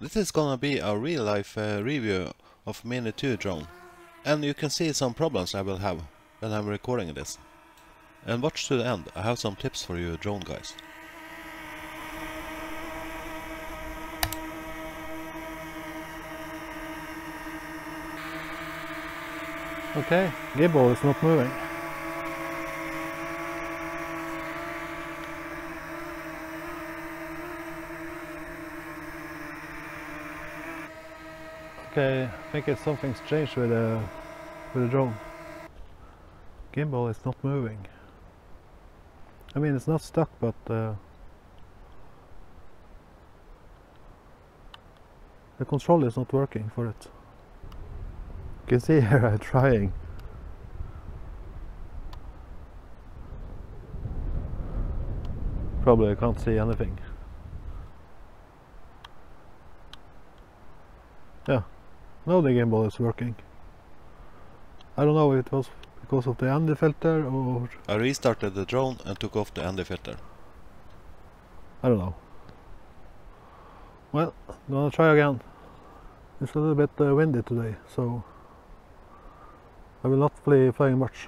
This is gonna be a real life review of Mini 2 drone, and you can see some problems I will have when I'm recording this. And watch to the end, I have some tips for you drone guys. Okay, gimbal is not moving. Okay, I think it's something strange with the drone. Gimbal is not moving. I mean, it's not stuck, but the control is not working for it. You can see here I'm trying. Probably I can't see anything. Yeah, now the gimbal is working. I don't know if it was because of the ND filter or... I restarted the drone and took off the ND filter. I don't know. Well, I'm gonna try again. It's a little bit windy today, so I will not be flying much.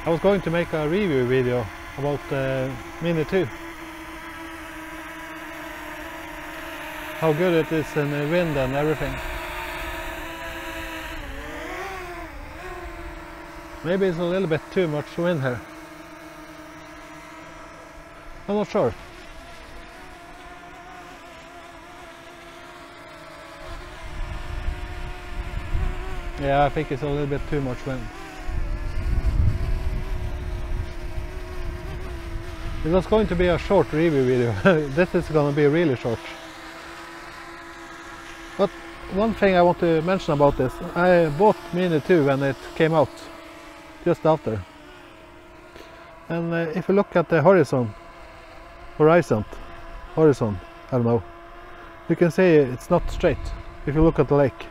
I was going to make a review video about the Mini 2. How good it is in the wind and everything. Maybe it's a little bit too much wind here. I'm not sure. Yeah, I think it's a little bit too much wind. It was going to be a short review video. This is going to be really short. But one thing I want to mention about this, I bought Mini 2 when it came out, just after. And if you look at the horizon, I don't know, you can see it's not straight if you look at the lake.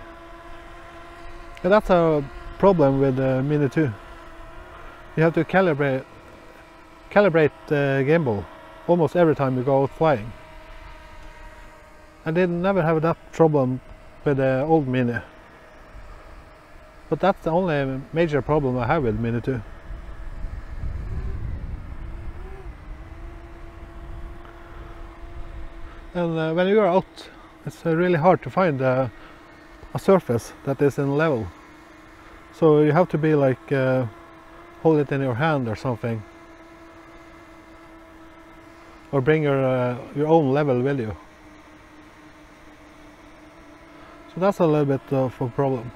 And that's a problem with the Mini 2. You have to calibrate the gimbal almost every time you go out flying. I did never have that problem with the old Mini, but that's the only major problem I have with Mini 2. And when you are out, it's really hard to find a surface that is in level, so you have to be like hold it in your hand or something, or bring your own level with you. So that's a little bit of a problem.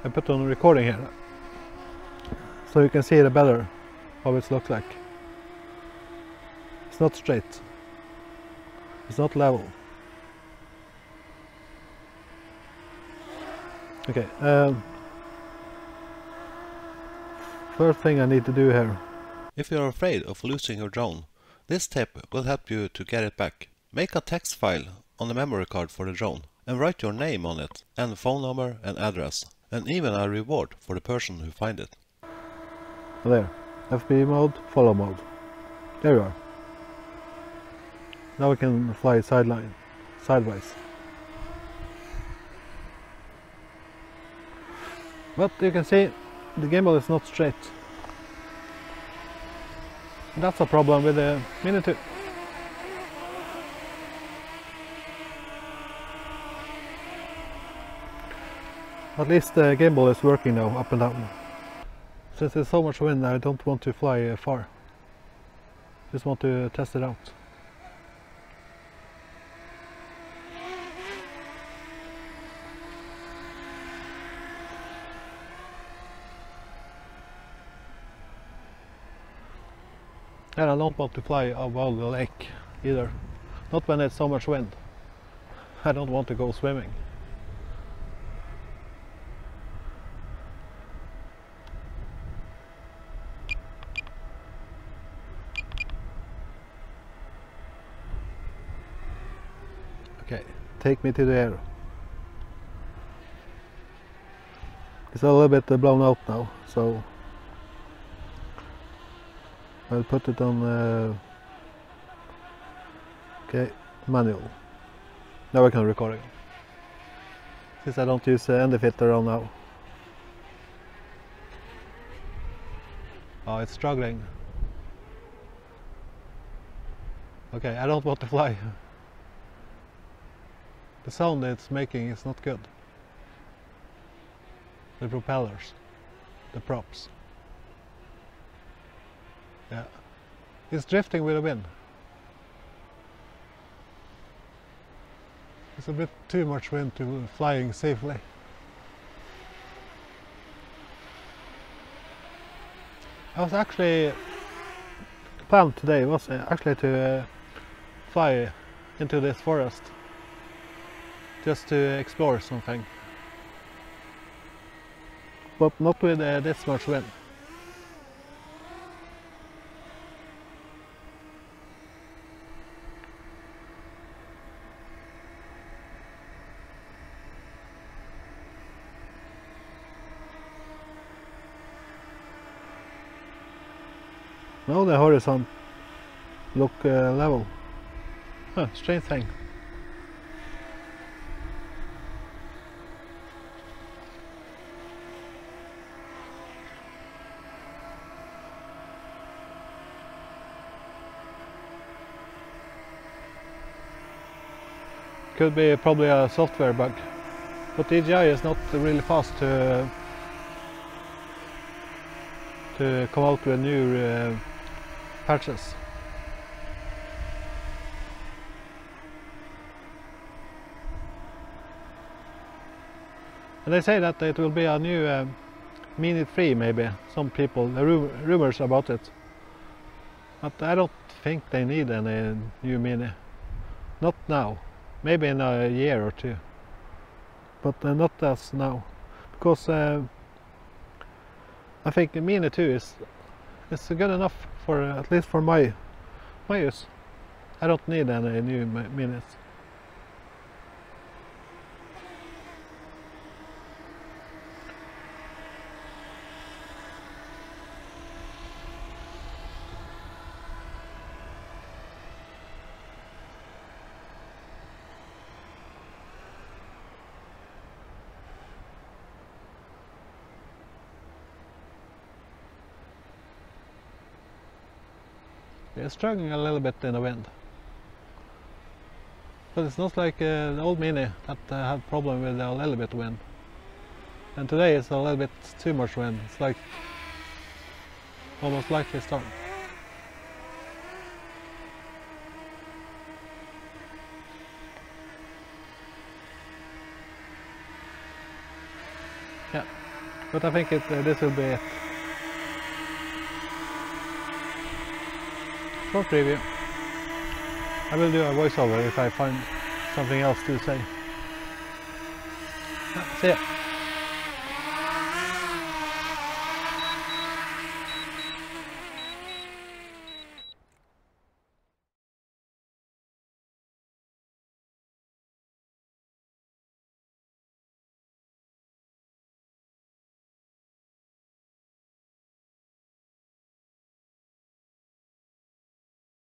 I put on recording here, so you can see it better, how it looks like. It's not straight. It's not level. Okay. First thing I need to do here. If you're afraid of losing your drone, this tip will help you to get it back. Make a text file on the memory card for the drone and write your name on it, and phone number and address, and even a reward for the person who finds it. There, FPV mode, follow mode. There you are. Now we can fly sideways. But you can see the gimbal is not straight. That's a problem with the Mini 2. At least the gimbal is working now, up and down. Since there's so much wind, I don't want to fly far. Just want to test it out. And I don't want to fly above the lake either. Not when it's so much wind. I don't want to go swimming. Okay, take me to the air. It's a little bit blown out now, so I'll put it on okay, manual. Now I can record it. Since I don't use any filter on now. Oh, it's struggling. Okay, I don't want to fly. The sound it's making is not good. The propellers, the props. Yeah, it's drifting with the wind. It's a bit too much wind to flying safely. I was actually, the plan today was actually to fly into this forest just to explore something, but not with this much wind. Now the horizon look level. Huh, strange thing. Could be probably a software bug, but DJI is not really fast to come out with new patches. And they say that it will be a new Mini 3 maybe. Some people, rumors about it. But I don't think they need any new Mini. Not now. Maybe in a year or two. But not as now. Because I think the Mini 2 is good enough for at least for my use. I don't need any new Minis. It's struggling a little bit in the wind, but it's not like the old Mini that had problem with a little bit of wind. And today it's a little bit too much wind. It's like almost like a storm. Yeah, but I think this will be it. Short review. I will do a voiceover if I find something else to say. See ya.